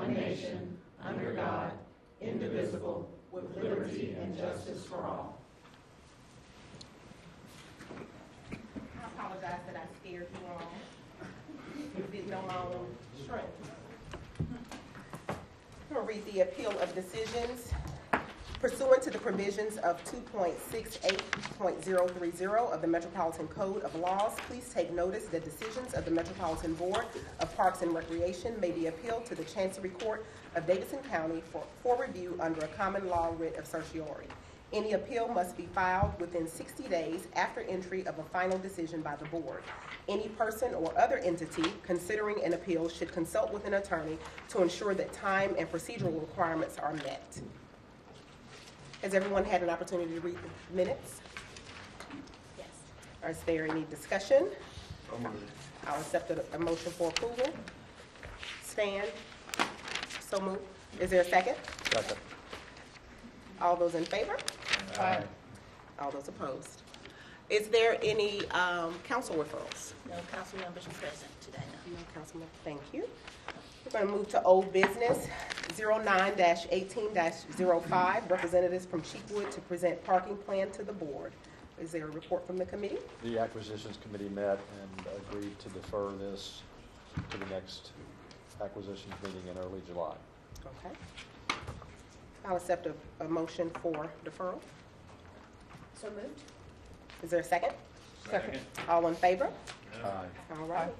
one nation, under God, indivisible, with liberty and justice for all. I apologize that I scared you all. Didn't know my own strength. I'm going to read the appeal of decisions. Pursuant to the provisions of 2.68.030 of the Metropolitan Code of Laws, please take notice that decisions of the Metropolitan Board of Parks and Recreation may be appealed to the Chancery Court of Davidson County for review under a common law writ of certiorari. Any appeal must be filed within 60 days after entry of a final decision by the board. Any person or other entity considering an appeal should consult with an attorney to ensure that time and procedural requirements are met. Has everyone had an opportunity to read the minutes? Yes. Is there any discussion? I'll accept a motion for approval. Stand. So moved. Is there a second? Second. All those in favor? Aye. All those opposed? Is there any council referrals? No council members present today. No council members. Thank you. We're going to move to old business 09-18-05, representatives from Cheekwood to present parking plan to the board. Is there a report from the committee? The acquisitions committee met and agreed to defer this to the next acquisitions meeting in early July. Okay. I'll accept a motion for deferral. So moved. Is there a second? Second. All in favor? Aye. All right.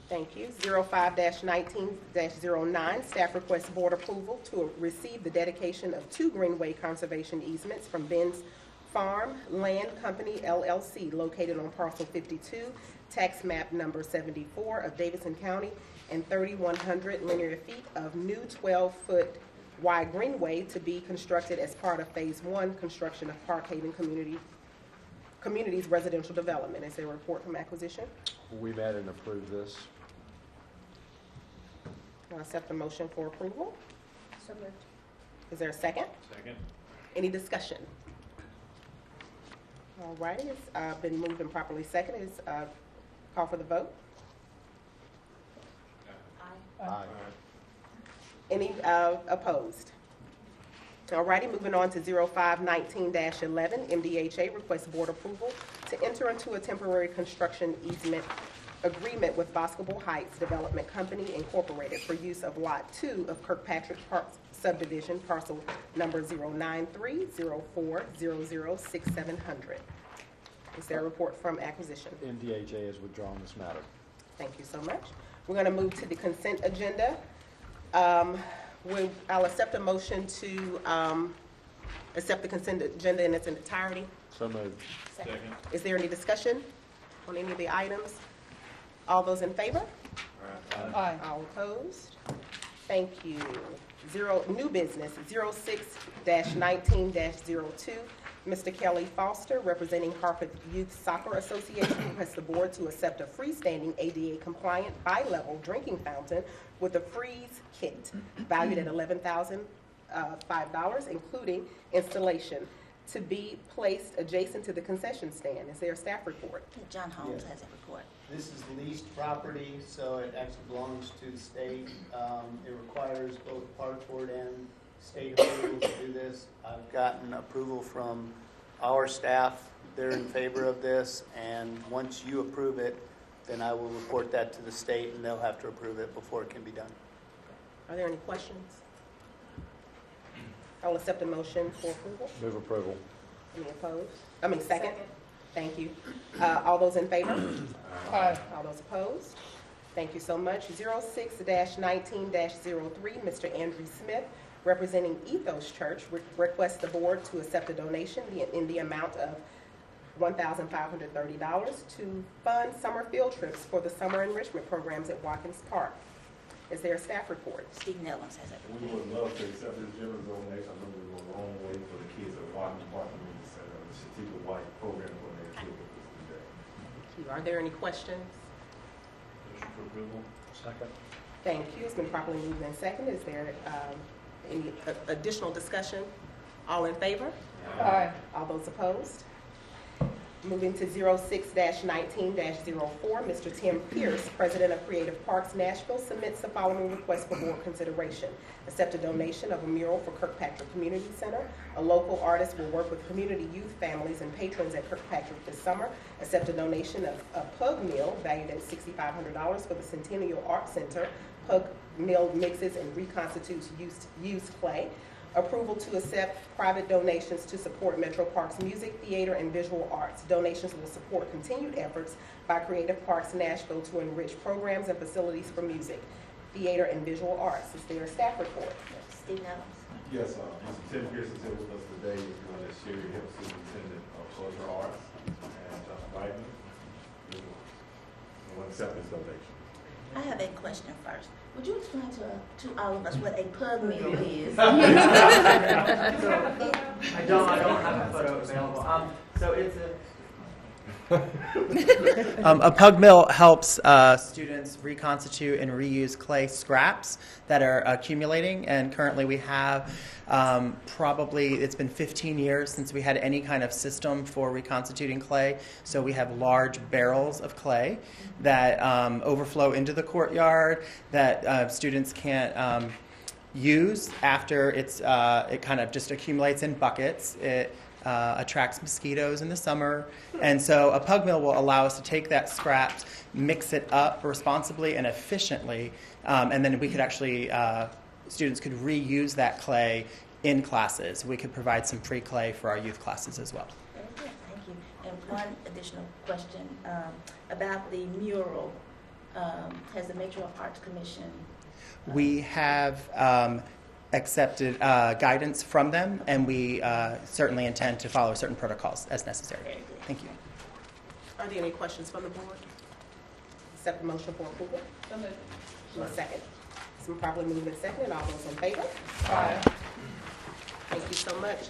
Thank you. 05-19-09, staff requests board approval to receive the dedication of 2 greenway conservation easements from Ben's Farm Land Company, LLC, located on parcel 52, tax map number 74 of Davidson County, and 3,100 linear feet of new 12-foot wide greenway to be constructed as part of phase 1 construction of Park Haven Community's residential development. Is there a report from acquisition? We met and approved this. I'll accept the motion for approval. So moved. Is there a second? Second. Any discussion? All right, it's been moved and properly seconded. Call for the vote. Aye. Any opposed? All righty, moving on to 05-19-11, MDHA requests board approval to enter into a temporary construction easement agreement with Boscobel Heights Development Company, Incorporated, for use of Lot 2 of Kirkpatrick Park Subdivision, parcel number 093-04-006700. Is there a report from acquisition? MDHA has withdrawn this matter. Thank you so much. We're going to move to the consent agenda. I'll accept a motion to accept the consent agenda in its entirety. So moved. Second. Is there any discussion on any of the items? All those in favor? Aye. All opposed? Thank you. New business, 06-19-02. Mr. Kelly Foster, representing Harpeth Youth Soccer Association, requests the board to accept a freestanding ADA-compliant bi-level drinking fountain with a freeze kit valued at $11,005, including installation, to be placed adjacent to the concession stand. Is there a staff report? John Holmes Yes. has a report. This is leased property, so it actually belongs to the state. It requires both park board and state approval to do this. I've gotten approval from our staff. They're in favor of this, and once you approve it, then I will report that to the state, and they'll have to approve it before it can be done. Are there any questions? I will accept a motion for approval. Move approval. Any opposed? Second. Thank you. All those in favor? Aye. All those opposed? Thank you so much. 06-19-03, Mr. Andrew Smith, representing Ethos Church, requests the board to accept a donation in the amount of $1,530 to fund summer field trips for the summer enrichment programs at Watkins Park. Is there a staff report? Stephen Evans has a report. We would love to accept this generous donation. I know we go a long way for the kids at Watkins Park Community Center, the Shatika White program for their children today. Thank you. Are there any questions? Motion for approval. Second. Thank you. It's been properly moved and seconded. Is there any additional discussion? All in favor? Aye. All those opposed? Moving to 06-19-04, Mr. Tim Pierce, President of Creative Parks Nashville, submits the following request for board consideration. Accept a donation of a mural for Kirkpatrick Community Center. A local artist will work with community youth, families, and patrons at Kirkpatrick this summer. Accept a donation of a pug mill valued at $6,500 for the Centennial Art Center. Pug mill mixes and reconstitutes used clay. Approval to accept private donations to support Metro Parks music, theater, and visual arts. Donations will support continued efforts by Creative Parks Nashville to enrich programs and facilities for music, theater, and visual arts. Is there a staff report? Steve Adams. Yes, Mr. Tim Pierce is here with us today. He's going to share your help superintendent of cultural arts and invite him. We'll accept his donation. I have a question first. Would you explain to all of us what a pug mill is? I don't have a photo available. So it's a pug mill helps students reconstitute and reuse clay scraps that are accumulating, and currently we have probably, it's been 15 years since we had any kind of system for reconstituting clay, so we have large barrels of clay that overflow into the courtyard that students can't use after it kind of just accumulates in buckets. It attracts mosquitoes in the summer, and so a pug mill will allow us to take that scrap, mix it up responsibly and efficiently, and then we could actually, students could reuse that clay in classes. We could provide some free clay for our youth classes as well. Very good, thank you. And one additional question about the mural. Has the Metro Arts Commission? We have accepted guidance from them, and we certainly intend to follow certain protocols as necessary. Very good. Thank you. Are there any questions from the board? Accept the motion for approval. So moved. A second. It's been properly moved and seconded. All those in favor? Aye. Thank you so much.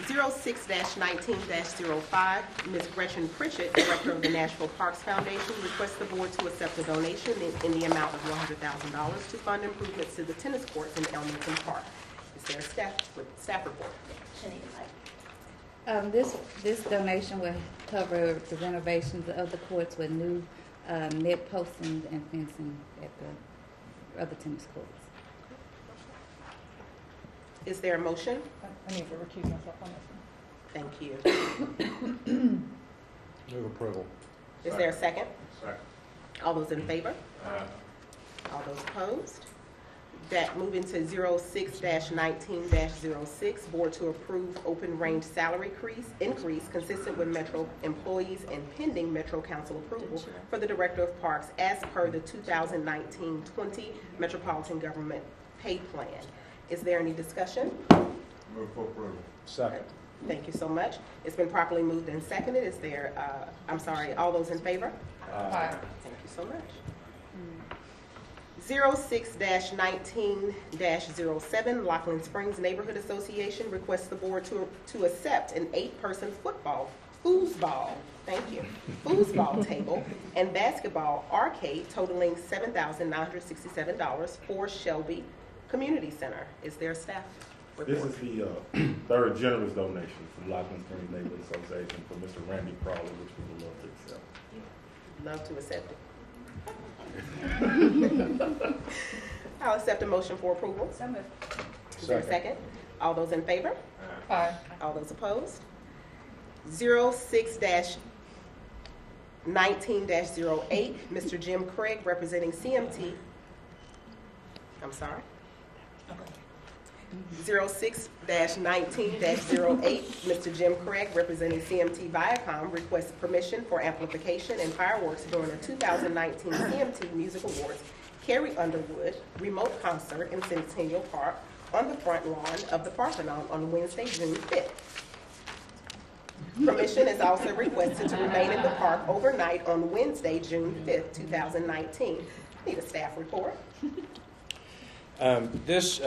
06-19-05, Ms. Gretchen Pritchett, Director of the Nashville Parks Foundation, requests the board to accept a donation in the amount of $100,000 to fund improvements to the tennis courts in Elmington Park. Is there a staff report? Shanita, This donation will cover the renovations of the courts with new net postings and fencing at the other tennis courts. Is there a motion? I need to recuse myself on this one. Thank you. Move approval. Is there a second? Second. All those in favor? All those opposed? That moving to 06-19-06, board to approve open range salary increase consistent with Metro employees and pending Metro Council approval for the Director of Parks as per the 2019-20 Metropolitan Government Pay Plan. Is there any discussion? Move for approval. Second. Thank you so much. It's been properly moved and seconded. Is there, all those in favor? Aye. Thank you so much. 06-19-07, Laughlin Springs Neighborhood Association requests the board to accept an 8-person foosball table and basketball arcade totaling $7,967 for Shelby Community Center. Is there a staff report? This is the third generous donation from Lockland Springs Neighborhood Association for Mr. Randy Crawley, which we would love to accept. Love to accept it. I'll accept a motion for approval. so moved. Is there a second? All those in favor? Aye. All those opposed? 06-19-08, Mr. Jim Craig representing CMT. I'm sorry. Okay. 06-19-08, Mr. Jim Craig representing CMT Viacom requests permission for amplification and fireworks during the 2019 CMT Music Awards Carrie Underwood remote concert in Centennial Park on the front lawn of the Parthenon on Wednesday, June 5th. Permission is also requested to remain in the park overnight on Wednesday, June 5th, 2019. Need a staff report. This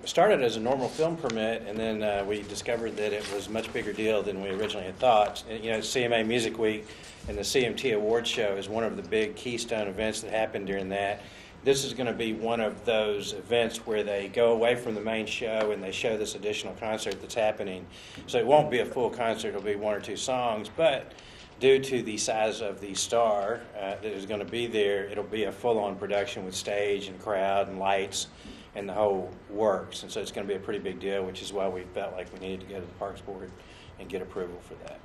started as a normal film permit, and then we discovered that it was a much bigger deal than we originally had thought. You know, CMA Music Week and the CMT Awards Show is one of the big keystone events that happened during that. this is going to be one of those events where they go away from the main show and they show this additional concert that's happening. So it won't be a full concert, it'll be 1 or 2 songs, but due to the size of the star that is going to be there, it'll be a full-on production with stage and crowd and lights and the whole works. And so it's going to be a pretty big deal, which is why we felt like we needed to go to the Parks Board and get approval for that.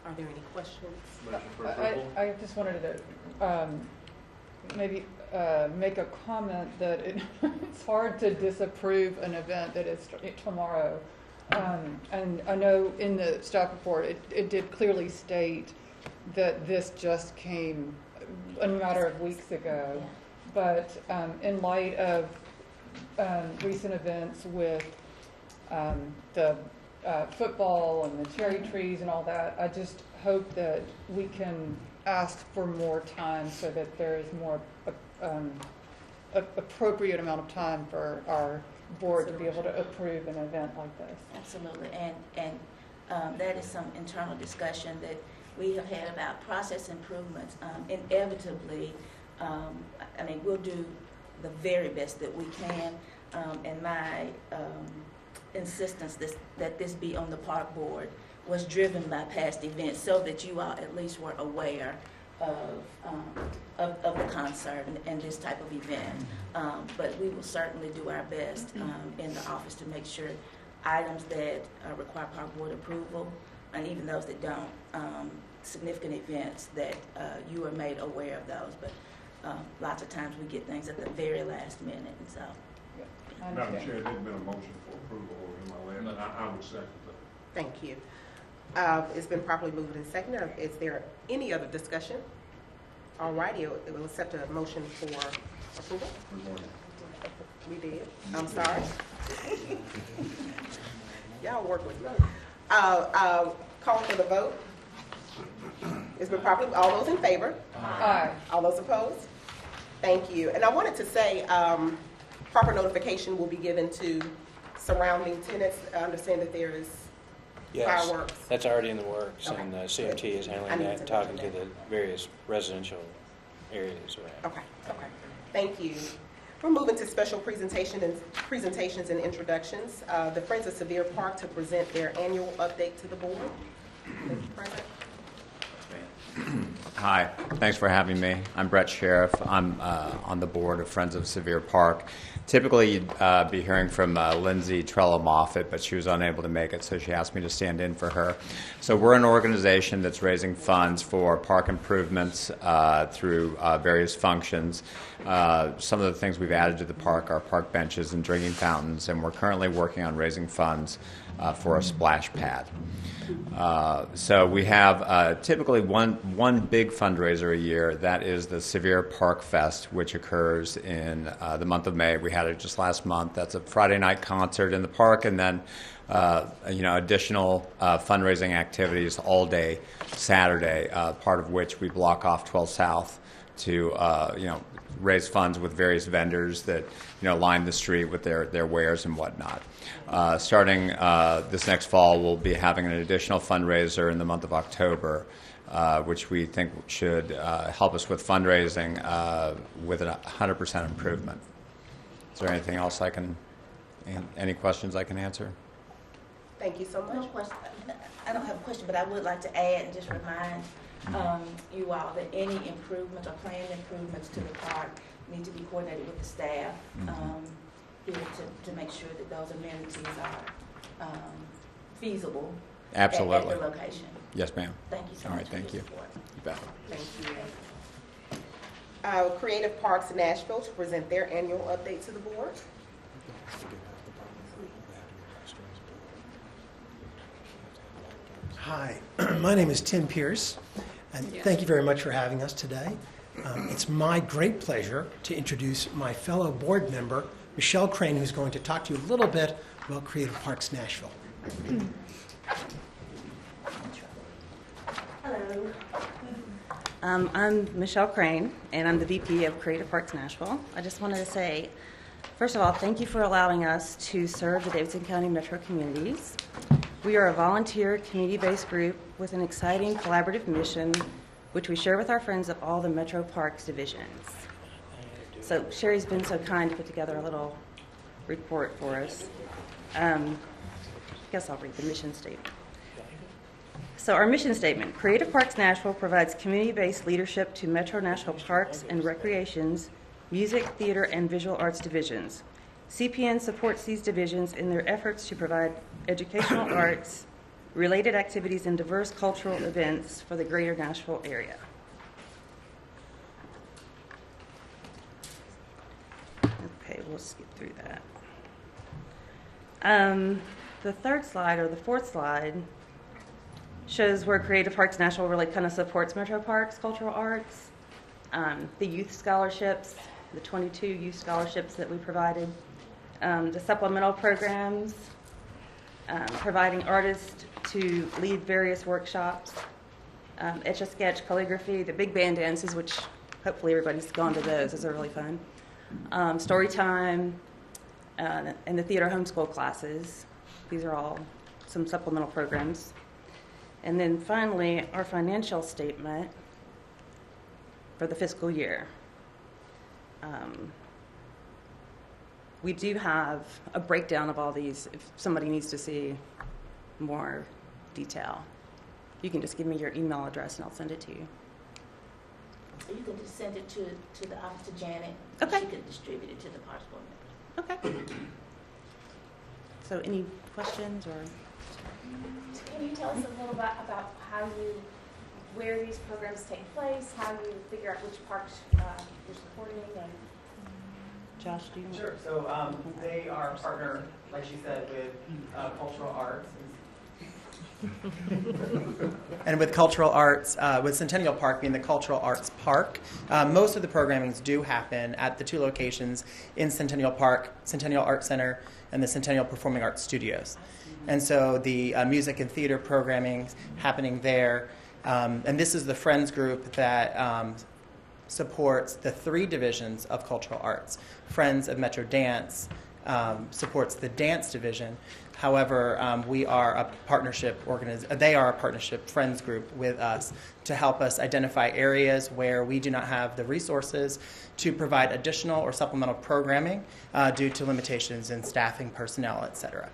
Are there any questions? Motion for approval? I just wanted to maybe make a comment that it's hard to disapprove an event that is tomorrow. And I know in the staff report it did clearly state that this just came a matter of weeks ago. Yeah. But in light of recent events with the football and the cherry trees and all that, I just hope that we can ask for more time so that there is more appropriate amount of time for our board to be able to approve an event like this. Absolutely, and that is some internal discussion that we have had about process improvements. Inevitably, I mean, we'll do the very best that we can, and my insistence that this be on the park board was driven by past events so that you all at least were aware of the concert and this type of event. But we will certainly do our best in the office to make sure items that require park board approval, and even those that don't, significant events, that you are made aware of those. But lots of times we get things at the very last minute, and so. Madam Chair, there's been a motion for approval in my last, I would second that. Thank you. It's been properly moved and seconded. Is there any other discussion? All righty, it will accept a motion for approval. We did. I'm sorry. Y'all work with me. Call for the vote. It's been properly, all those in favor? Aye. All those opposed? Thank you. And I wanted to say, proper notification will be given to surrounding tenants. I understand that there is fireworks. That's already in the works, Okay. and CMT is I handling need that to and talking know to that. the various residential areas around. Okay. Thank you. We're moving to special presentations and introductions. The Friends of Sevier Park to present their annual update to the board. Mr. President. Hi, thanks for having me. I'm Brett Sheriff. I'm on the board of Friends of Sevier Park. Typically, you'd be hearing from Lindsay Trello-Moffitt, but she was unable to make it, so she asked me to stand in for her. So we're an organization that's raising funds for park improvements through various functions. Some of the things we've added to the park are park benches and drinking fountains, and we're currently working on raising funds for a splash pad. So we have typically one big fundraiser a year. That is the Sevier Park Fest, which occurs in the month of May. We had it just last month. That's a Friday night concert in the park, and then additional fundraising activities all day Saturday. Part of which we block off 12 South to raise funds with various vendors that line the street with their wares and whatnot. Starting this next fall, we'll be having an additional fundraiser in the month of October, which we think should help us with fundraising with a 100% improvement. Is there anything else any questions I can answer? Thank you so No much. question. I don't have a question, but I would like to add and just remind you all that any improvements or planned improvements to the park need to be coordinated with the staff here to make sure that those amenities are feasible Absolutely. at the location. Yes, ma'am. Thank you so All much right, for thank your you. support. You bet. Thank you. Creative Parks Nashville to present their annual update to the board. Hi, my name is Tim Pierce, and thank you very much for having us today. It's my great pleasure to introduce my fellow board member, Michelle Crane, who's going to talk to you a little bit about Creative Parks Nashville. Hello. I'm Michelle Crane, and I'm the VP of Creative Parks Nashville. I just wanted to say, first of all, thank you for allowing us to serve the Davidson County Metro communities. We are a volunteer, community-based group with an exciting collaborative mission, which we share with our friends of all the Metro Parks divisions. So Sherry's been so kind to put together a little report for us. I guess I'll read the mission statement. So our mission statement: Creative Parks Nashville provides community-based leadership to Metro Nashville Parks and Recreation's music, theater, and visual arts divisions. CPN supports these divisions in their efforts to provide educational arts, related activities, and diverse cultural events for the greater Nashville area. Okay, we'll skip through that. The third slide, or the fourth slide, shows where Creative Parks Nashville really kind of supports Metro Parks cultural arts. The youth scholarships, the 22 youth scholarships that we provided, the supplemental programs, providing artists to lead various workshops, Etch-a-Sketch, calligraphy, the big band dances, which hopefully everybody's gone to those. Those are really fun. Story time, and the theater homeschool classes. These are all some supplemental programs. And then finally, our financial statement for the fiscal year. We do have a breakdown of all these if somebody needs to see more detail. You can just give me your email address and I'll send it to you. You can just send it to the office to Janet. Okay. She can distribute it to the Parks Board members. Okay. So any questions or? Can you tell us a little bit about where these programs take place, how you figure out which parks you're supporting, and Josh, do you? Sure. So they are a partner, like she said, with cultural arts. And with cultural arts, with Centennial Park being the cultural arts park, most of the programmings do happen at the two locations in Centennial Park, Centennial Arts Center, and the Centennial Performing Arts Studios. And so the music and theater programming happening there. And this is the Friends group that supports the three divisions of cultural arts. Friends of Metro Dance supports the dance division. However, we are a partnership they are a partnership Friends group with us to help us identify areas where we do not have the resources to provide additional or supplemental programming due to limitations in staffing, personnel, et cetera.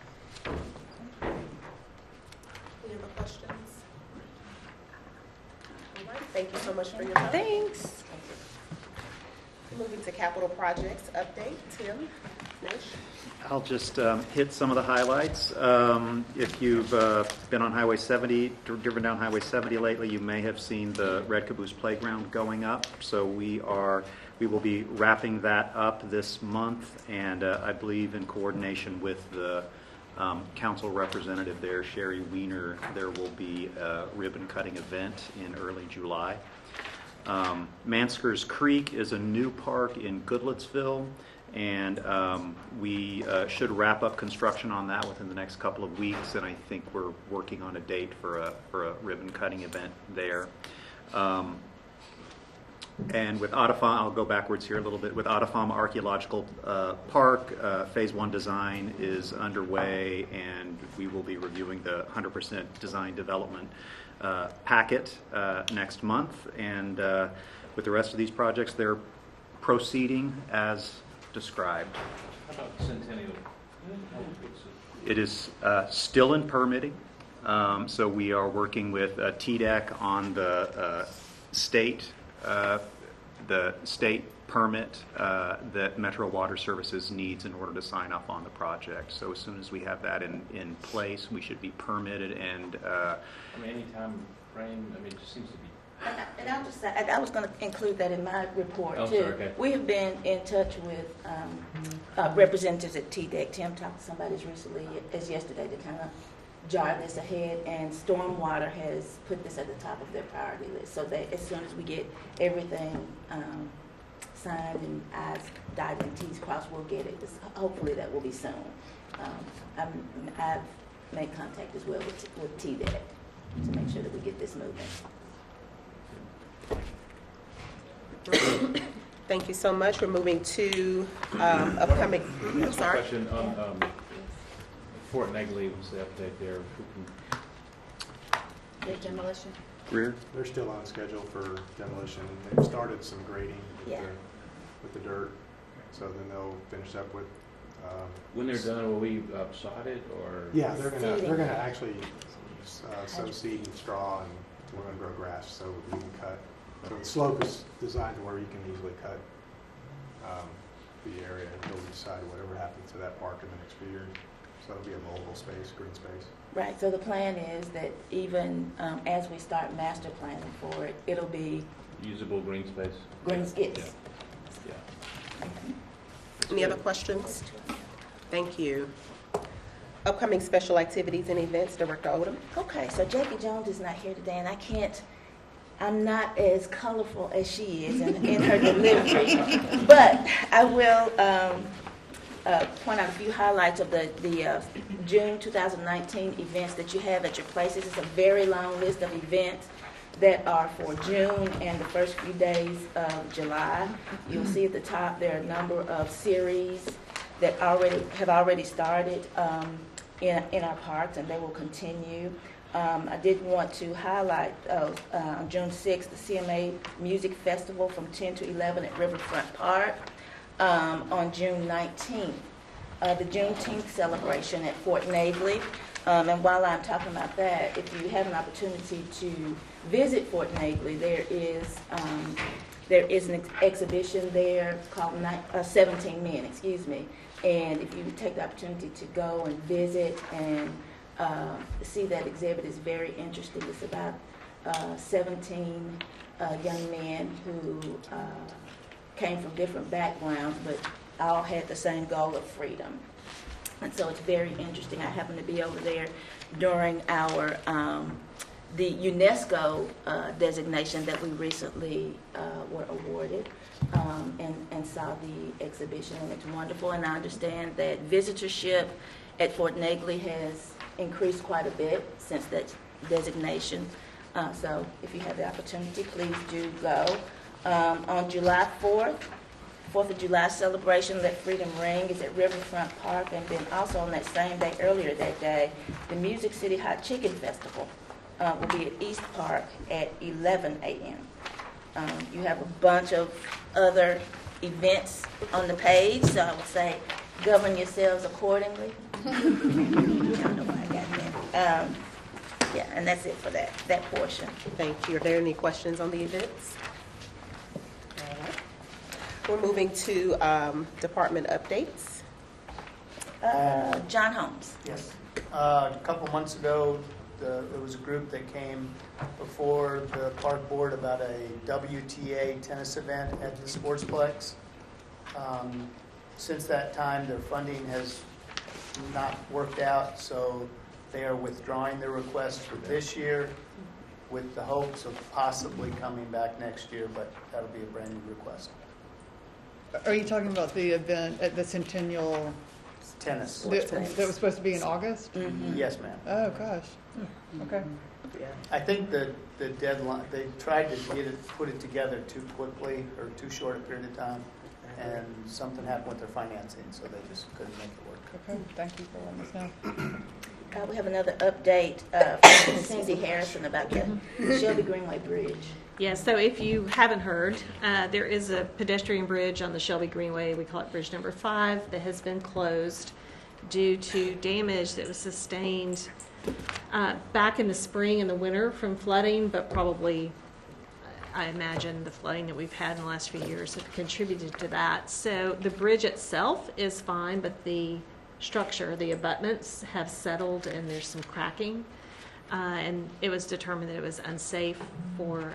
Any other questions? All right, thank you so much for your time. Thanks. Moving to capital projects update, Tim Nash. I'll just hit some of the highlights. If you've been on Highway 70, driven down Highway 70 lately, you may have seen the Red Caboose Playground going up. So we will be wrapping that up this month, and I believe in coordination with the council representative there, Sherry Weiner, there will be a ribbon cutting event in early July. Manskers Creek is a new park in Goodlettsville, and we should wrap up construction on that within the next couple of weeks, and I think we're working on a date for a ribbon cutting event there. And with Ottawa, I'll go backwards here a little bit. With Ottawa Archaeological Park, Phase 1 design is underway, and we will be reviewing the 100% design development packet next month. And with the rest of these projects, they're proceeding as described. How about Centennial? It is still in permitting. So we are working with TDEC on the state permit that Metro Water Services needs in order to sign up on the project. So as soon as we have that in place, we should be permitted. And I mean, any time frame, I mean, it just seems to be. And I'll just say, I was going to include that in my report, Oh, too. sorry, okay. We have been in touch with representatives at TDEC. Tim talked to somebody as recently as yesterday to kind of jar this ahead, and Stormwater has put this at the top of their priority list, so that as soon as we get everything signed and I's dotted and T's crossed, we'll get it. Hopefully that will be soon. I've made contact as well with TDEC to make sure that we get this moving. Thank you so much. We're moving to upcoming. I'm sorry. Question on Fort Negley was the update there. The demolition. Greer? They're still on schedule for demolition. They've started some grading with the dirt. So then they'll finish up with. When they're done, will we sod it or? Yeah, they're gonna actually sow seed and straw, and we're gonna grow grass so we can cut. So the slope is designed to where you can easily cut the area until we decide whatever happens to that park in the next few years. So it'll be a mobile space, green space. Right, so the plan is that even as we start master planning for it, it'll be Usable green space. green skips. Yeah. Any other questions? Thank you. Upcoming special activities and events, Director Odom. Okay, so Jackie Jones is not here today, and I'm not as colorful as she is in her delivery, but I will point out a few highlights of the June 2019 events that you have at your places. It's a very long list of events that are for June and the first few days of July. You'll see at the top there are a number of series that have already started in our parks, and they will continue. I did want to highlight on June 6th, the CMA Music Festival from 10 to 11 at Riverfront Park. On June 19th, the Juneteenth celebration at Fort Nagley. And while I'm talking about that, if you have an opportunity to visit Fort Nagley, there is an exhibition there called 17 Men, and if you take the opportunity to go and visit and see that exhibit, is very interesting. It's about 17 young men who came from different backgrounds, but all had the same goal of freedom. And so it's very interesting. I happened to be over there during our the UNESCO designation that we recently were awarded, and saw the exhibition, and it's wonderful. And I understand that visitorship at Fort Nagley has increased quite a bit since that designation. So if you have the opportunity, please do go. On July 4th of July celebration, Let Freedom Ring, is at Riverfront Park. And then also on that same day, earlier that day, the Music City Hot Chicken Festival will be at East Park at 11 a.m. You have a bunch of other events on the page, so I would say govern yourselves accordingly. I don't know why I got that. Yeah, and that's it for that portion. Thank you. Are there any questions on the events? We're moving to department updates. John Holmes. Yes. A couple months ago, there was a group that came before the park board about a WTA tennis event at the Sportsplex. Since that time, their funding has not worked out, so they are withdrawing their request for this year with the hopes of possibly coming back next year, but that'll be a brand new request. Are you talking about the event at the Centennial Tennis. that was supposed to be in August? Mm-hmm. Yes, ma'am. Oh, gosh. Okay. Yeah. I think the deadline, they tried to put it together too quickly or too short a period of time, and something happened with their financing, so they just couldn't make it work. Okay, thank you for letting us know. We have another update from Cindy Harrison about the Shelby Greenway Bridge. Yeah, so if you haven't heard, there is a pedestrian bridge on the Shelby Greenway, we call it bridge number 5, that has been closed due to damage that was sustained back in the spring and the winter from flooding, but probably, I imagine, the flooding that we've had in the last few years have contributed to that. So the bridge itself is fine, but the structure, the abutments have settled and there's some cracking. And it was determined that it was unsafe for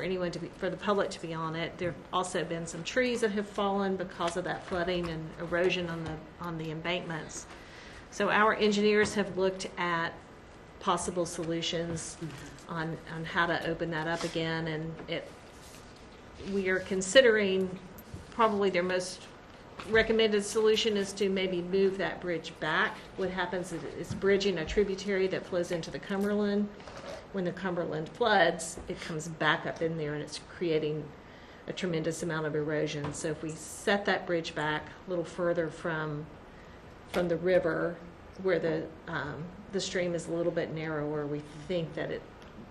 anyone for the public to be on it. There have also been some trees that have fallen because of that flooding and erosion on the embankments. So our engineers have looked at possible solutions on how to open that up again, and we are considering probably their most recommended solution is to maybe move that bridge back. What happens is it's bridging a tributary that flows into the Cumberland. When the Cumberland floods, it comes back up in there and it's creating a tremendous amount of erosion. So if we set that bridge back a little further from the river, where the stream is a little bit narrower, we think that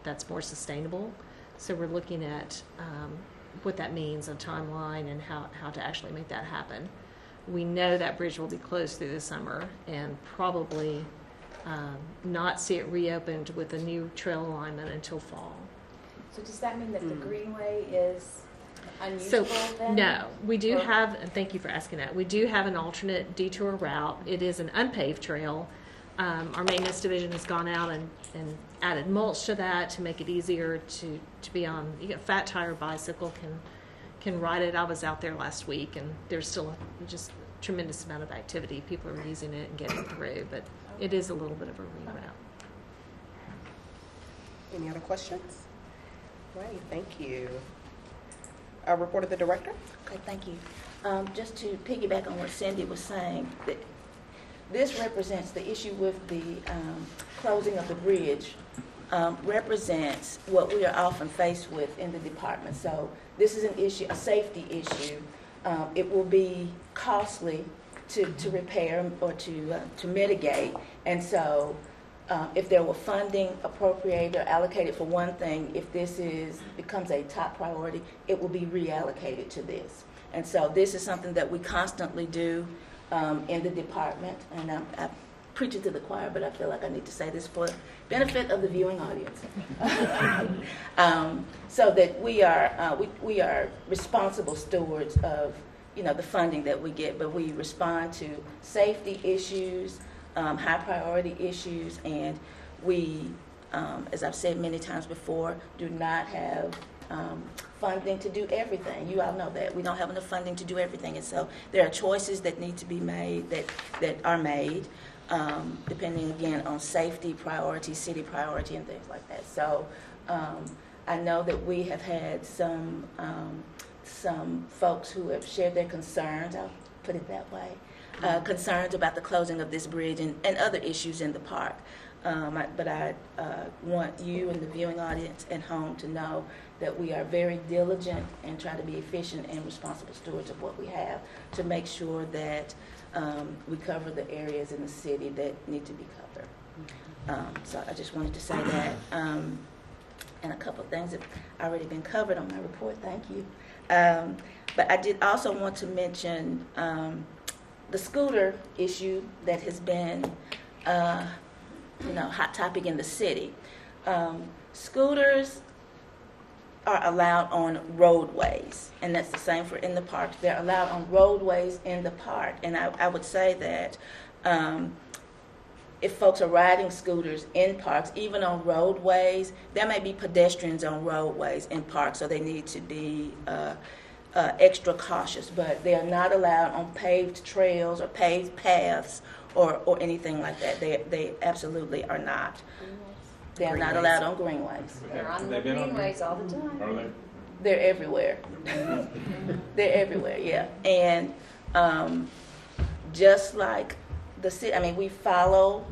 that's more sustainable. So we're looking at what that means, a timeline, and how to actually make that happen. We know that bridge will be closed through the summer and probably not see it reopened with a new trail alignment until fall. So does that mean that the Greenway is So, unusable then? no, we do have, and thank you for asking that, we do have an alternate detour route. It is an unpaved trail. Our maintenance division has gone out and added mulch to that to make it easier to be on. You get a fat tire bicycle can ride it. I was out there last week, and there's still just tremendous amount of activity. People are using it and getting through, but it is a little bit of a reroute. Any other questions? Great, thank you. A report of the director. Okay, thank you. Just to piggyback on what Cindy was saying, that this represents the issue with the closing of the bridge, represents what we are often faced with in the department. So this is an issue, a safety issue. It will be costly to repair or to mitigate, and so if there were funding appropriated or allocated for one thing, if this becomes a top priority, it will be reallocated to this. And so this is something that we constantly do in the department, and I'm preaching to the choir, but I feel like I need to say this for the benefit of the viewing audience. So that we are responsible stewards of the funding that we get, but we respond to safety issues, high priority issues, and we, as I've said many times before, do not have funding to do everything. You all know that. We don't have enough funding to do everything, and so there are choices that need to be made, that are made, depending again on safety priority, city priority, and things like that. So I know that we have had some folks who have shared their concerns, I'll put it that way, concerns about the closing of this bridge and other issues in the park. But I want you and the viewing audience at home to know that we are very diligent and try to be efficient and responsible stewards of what we have to make sure that we cover the areas in the city that need to be covered. So I just wanted to say that. And a couple of things that have already been covered on my report, thank you. But I did also want to mention the scooter issue that has been hot topic in the city. Scooters are allowed on roadways, and that's the same for in the park. They're allowed on roadways in the park, and I would say that if folks are riding scooters in parks, even on roadways, there may be pedestrians on roadways in parks, so they need to be extra cautious, but they are not allowed on paved trails or paved paths or anything like that. They absolutely are not. They are not allowed on greenways. They're on the greenways all the time. Are they? They're everywhere. They're everywhere, yeah. And just like the city, I mean, we follow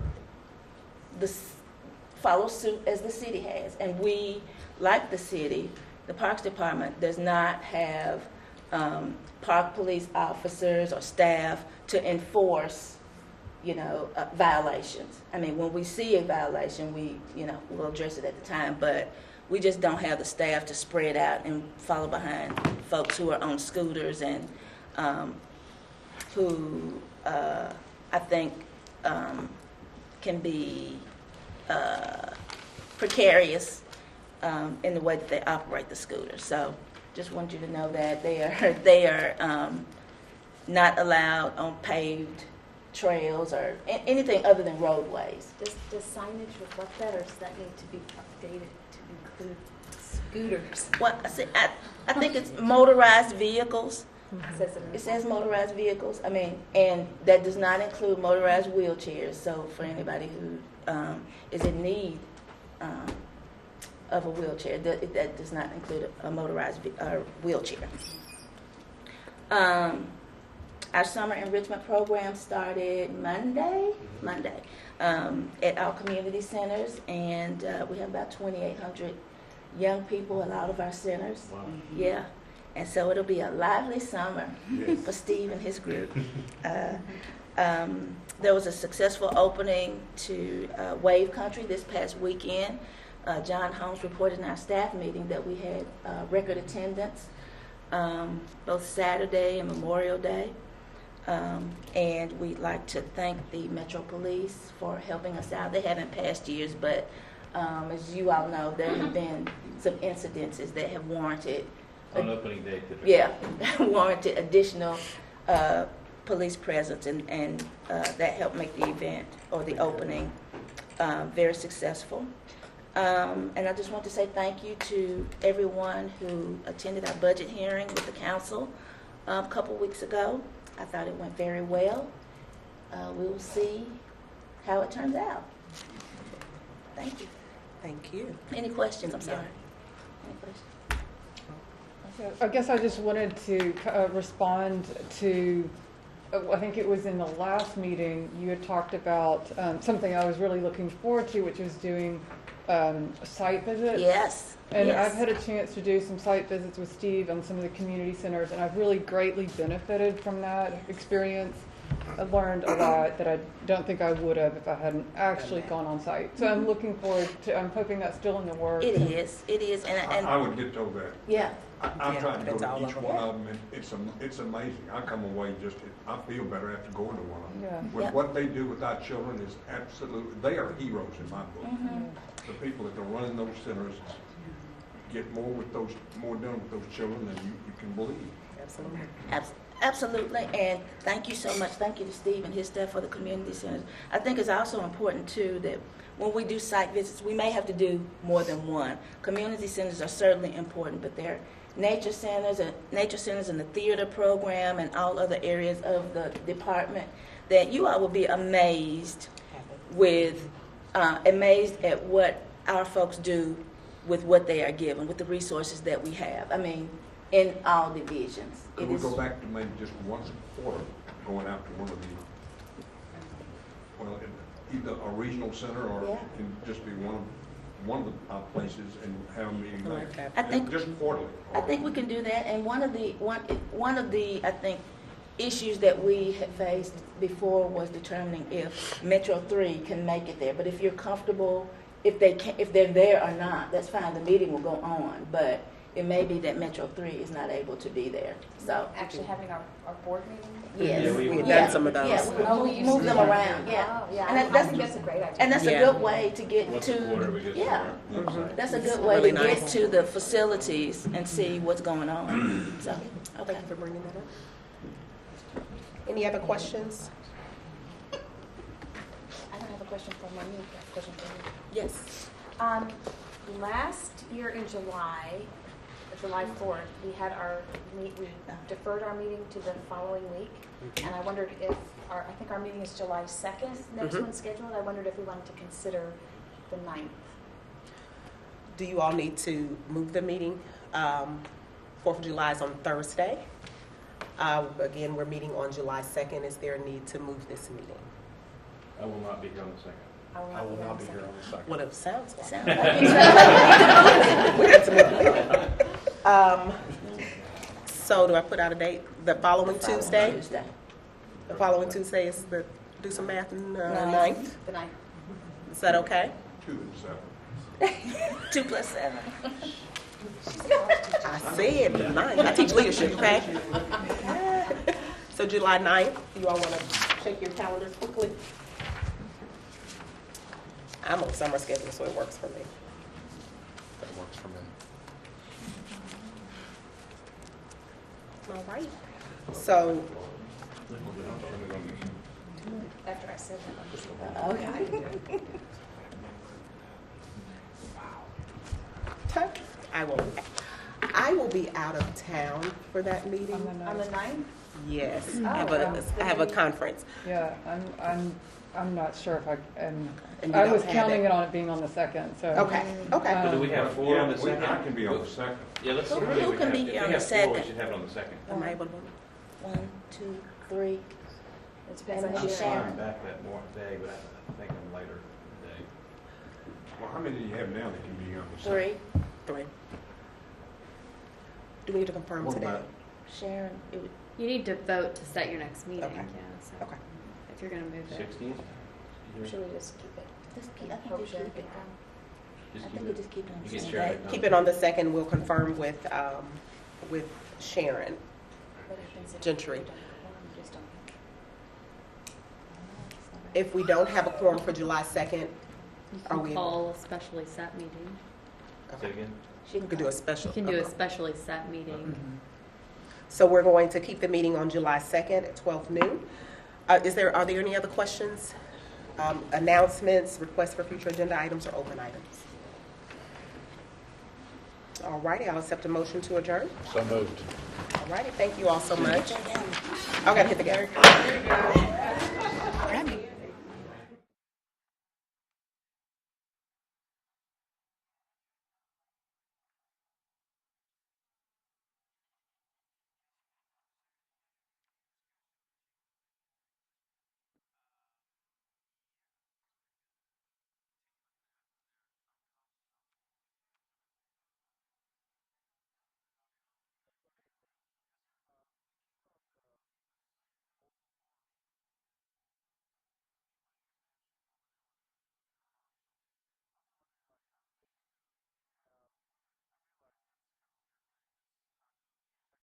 suit as the city has, and we, like the city, the Parks Department does not have park police officers or staff to enforce violations. I mean, when we see a violation, we'll address it at the time, but we just don't have the staff to spread out and follow behind folks who are on scooters and who I think can be precarious in the way that they operate the scooters. So just want you to know that they are not allowed on paved trails or anything other than roadways. Does signage reflect that, or does that need to be updated to include scooters? Well, I think it's motorized vehicles. Mm-hmm. It says motorized vehicles. I mean, and that does not include motorized wheelchairs. So for anybody who is in need of a wheelchair, that does not include a motorized wheelchair. Our summer enrichment program started Monday at our community centers, and we have about 2,800 young people at all of our centers. Wow. Yeah, and so it'll be a lively summer for Steve and his group. There was a successful opening to Wave Country this past weekend. John Holmes reported in our staff meeting that we had record attendance. both Saturday and Memorial Day. And we'd like to thank the Metro Police for helping us out. They haven't past years, but as you all know, there have been some incidences that have warranted On opening day, typically. yeah, warranted additional police presence, and that helped make the event or the opening very successful. And I just want to say thank you to everyone who attended our budget hearing with the council a couple weeks ago. I thought it went very well. We will see how it turns out. Thank you. Thank you. Any questions? I'm sorry. Any questions? I guess I just wanted to respond to, I think it was in the last meeting, you had talked about something I was really looking forward to, which was doing site visits. Yes. And yes. I've had a chance to do some site visits with Steve on some of the community centers, and I've really greatly benefited from that experience. I learned a lot that I don't think I would have if I hadn't actually gone on site. So I'm looking forward to, I'm hoping that's still in the works. It is. And I would get over that. Yeah. I'm trying to go that's all to each of one of them, and it's amazing. I come away I feel better after going to one of them. Yeah. With Yeah. what they do with our children is absolutely, they are heroes in my book. Mm-hmm. The people that are running those centers get more done with those children than you can believe. Absolutely. Absolutely, and thank you so much. Thank you to Steve and his staff for the community centers. I think it's also important, too, that when we do site visits, we may have to do more than one. Community centers are certainly important, but they're nature centers and the theater program and all other areas of the department that you all will be amazed at what our folks do with what they are given, with the resources that we have. I mean, in all divisions. Could we go back to maybe just once a quarter, going out to one of either a regional center or Yeah. it can just be one of the places and have a meeting I there? like that. I think- Just quarterly. I think we can do that, and one of the I think issues that we had faced before was determining if Metro 3 can make it there. But if you're comfortable, if they're there or not, that's fine. The meeting will go on, but it may be that Metro 3 is not able to be there. So Actually having our board meeting? yes, Yeah, we had done some of those. Yeah, we move them around. Yeah, Oh, yeah, And I that's- think that's a great idea. and that's a Yeah. good way to get Once to a quarter, we get yeah. some website. That's a good It's way really to get nice. to the facilities and see what's going on. So, okay. Thank you for bringing that up. Any other questions? I don't have a question for Monique, I have a question for you. Yes. Last year in July 4th, we had we deferred our meeting to the following week, and I wondered if I think our meeting is July 2nd, next one scheduled. I wondered if we wanted to consider the 9th. Do you all need to move the meeting? 4th of July is on Thursday. Again, we're meeting on July 2nd. Is there a need to move this meeting? I will not be here on the 2nd. I will not be here on the second. What it sounds like. Sounds like We had to move the meeting. So do I put out a date? The following Tuesday? The following Tuesday is do some math, 9th? The 9th. Is that okay? 2 and 7. 2 plus 7. I said the 9th. I teach leadership, okay? So July 9th, you all want to check your calendars quickly? I'm on summer schedule, so it works for me. That works for me. All right. So, After I said that, Okay. I will be out of town for that meeting. on the 9th? Yes, Oh, I have a conference. Yeah, I'm not sure if I am. And you I don't was have counting it. it on it being on the 2nd, so. Okay, okay. But do we have 4 on the 2nd? I can be on the 2nd. Yeah, let's see. Who what we can have. be If here we on have the 4, we 2nd? should have it on the 2nd. Am I able to? 1, 2, 3. It depends on And who I'm you're sorry, at. I'm back that day, but I think I'm later today. Well, how many do you have now that can be on the 2nd? 3. 3. Do we need to confirm What today? about- Sharon, it would, You need to vote to set your next meeting, Okay. yeah, so Okay. if you're gonna move it. 16th? Should we just keep it? just keep, I think Hope just Sharon keep it. Just I keep think it. we just keep it on You the get same Sharon day. to Keep it on the 2nd. We'll confirm with with Sharon Gentry. If we don't have a quorum for July 2nd, You are can we? call a specially set meeting. Say again? We could do a special. You can do a specially set meeting. So we're going to keep the meeting on July 2nd at 12 noon. Are there any other questions? Announcements, requests for future agenda items, or open items? All righty, I'll accept a motion to adjourn. So moved. All righty, thank you all so much. I gotta hit the gas.